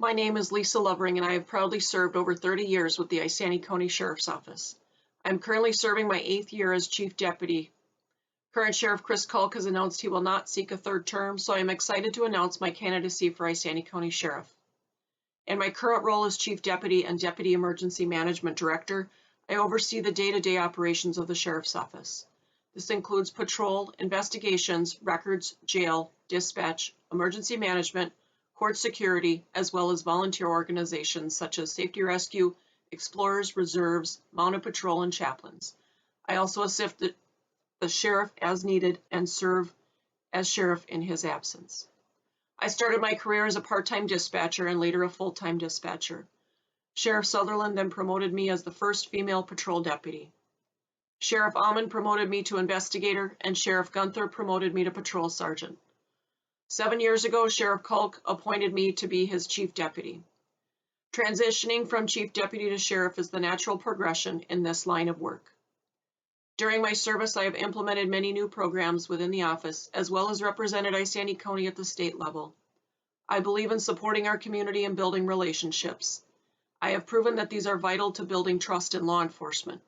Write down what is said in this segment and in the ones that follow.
My name is Lisa Lovering, and I have proudly served over 30 years with the Isanti County Sheriff's Office. I am currently serving my 8th year as Chief Deputy. Current Sheriff Chris Culk has announced he will not seek a third term, so I am excited to announce my candidacy for Isanti County Sheriff. In my current role as Chief Deputy and Deputy Emergency Management Director, I oversee the day-to-day operations of the Sheriff's Office. This includes patrol, investigations, records, jail, dispatch, emergency management, court security, as well as volunteer organizations such as Safety Rescue, Explorers, Reserves, Mounted Patrol, and Chaplains. I also assist the sheriff as needed and serve as sheriff in his absence. I started my career as a part-time dispatcher and later a full-time dispatcher. Sheriff Sutherland then promoted me as the first female patrol deputy. Sheriff Almond promoted me to investigator, and Sheriff Gunther promoted me to patrol sergeant. 7 years ago, Sheriff Culk appointed me to be his chief deputy. Transitioning from chief deputy to sheriff is the natural progression in this line of work. During my service, I have implemented many new programs within the office, as well as represented Isanti County at the state level. I believe in supporting our community and building relationships. I have proven that these are vital to building trust in law enforcement.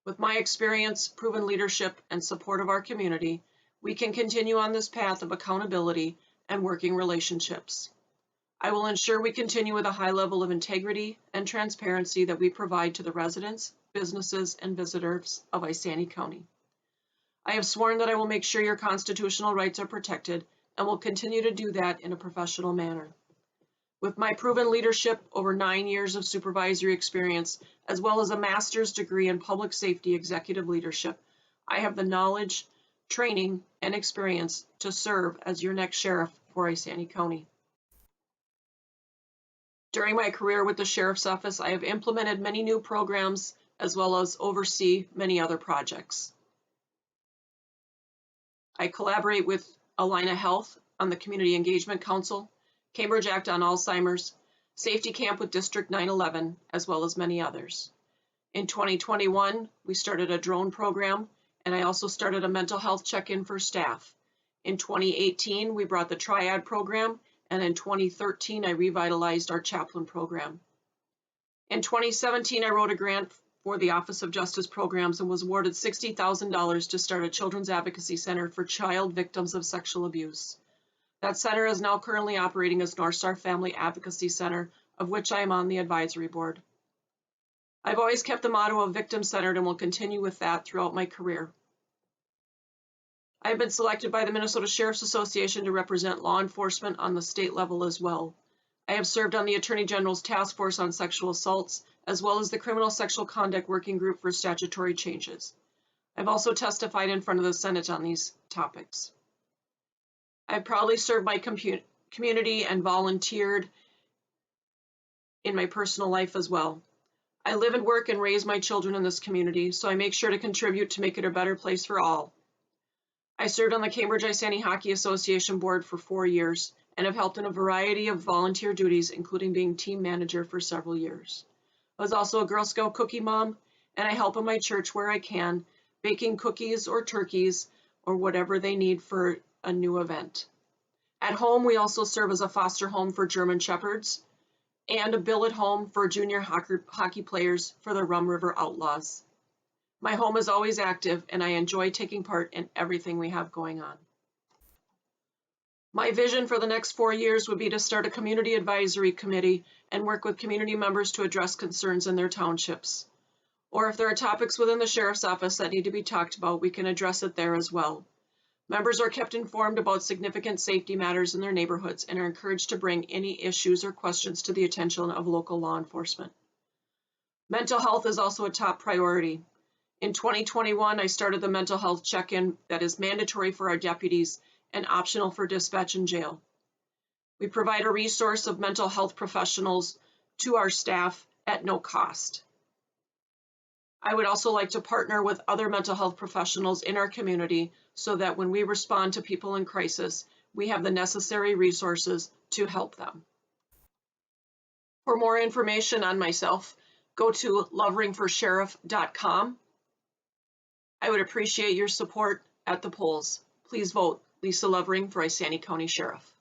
With my experience, proven leadership, and support of our community, we can continue on this path of accountability and working relationships. I will ensure we continue with a high level of integrity and transparency that we provide to the residents, businesses, and visitors of Isanti County. I have sworn that I will make sure your constitutional rights are protected and will continue to do that in a professional manner. With my proven leadership, over 9 years of supervisory experience, as well as a master's degree in public safety executive leadership, I have the knowledge, training, and experience to serve as your next sheriff for Isanti County. During my career with the Sheriff's Office, I have implemented many new programs as well as oversee many other projects. I collaborate with Allina Health on the Community Engagement Council, Cambridge Act on Alzheimer's, Safety Camp with District 911, as well as many others. In 2021, we started a drone program, and I also started a mental health check-in for staff. In 2018, we brought the Triad program, and in 2013, I revitalized our chaplain program. In 2017, I wrote a grant for the Office of Justice Programs and was awarded $60,000 to start a children's advocacy center for child victims of sexual abuse. That center is now currently operating as North Star Family Advocacy Center, of which I am on the advisory board. I've always kept the motto of victim-centered and will continue with that throughout my career. I have been selected by the Minnesota Sheriff's Association to represent law enforcement on the state level as well. I have served on the Attorney General's Task Force on Sexual Assaults, as well as the Criminal Sexual Conduct Working Group for Statutory Changes. I've also testified in front of the Senate on these topics. I've proudly served my community and volunteered in my personal life as well. I live and work and raise my children in this community, so I make sure to contribute to make it a better place for all. I served on the Cambridge Isanti Hockey Association board for 4 years and have helped in a variety of volunteer duties, including being team manager for several years. I was also a Girl Scout cookie mom, and I help in my church where I can, baking cookies or turkeys or whatever they need for a new event. At home, we also serve as a foster home for German Shepherds and a billet home for junior hockey players for the Rum River Outlaws. My home is always active, and I enjoy taking part in everything we have going on. My vision for the next 4 years would be to start a community advisory committee and work with community members to address concerns in their townships. Or if there are topics within the Sheriff's Office that need to be talked about, we can address it there as well. Members are kept informed about significant safety matters in their neighborhoods and are encouraged to bring any issues or questions to the attention of local law enforcement. Mental health is also a top priority. In 2021, I started the mental health check-in that is mandatory for our deputies and optional for dispatch and jail. We provide a resource of mental health professionals to our staff at no cost. I would also like to partner with other mental health professionals in our community so that when we respond to people in crisis, we have the necessary resources to help them. For more information on myself, go to loveringforsheriff.com. I would appreciate your support at the polls. Please vote Lisa Lovering for Isanti County Sheriff.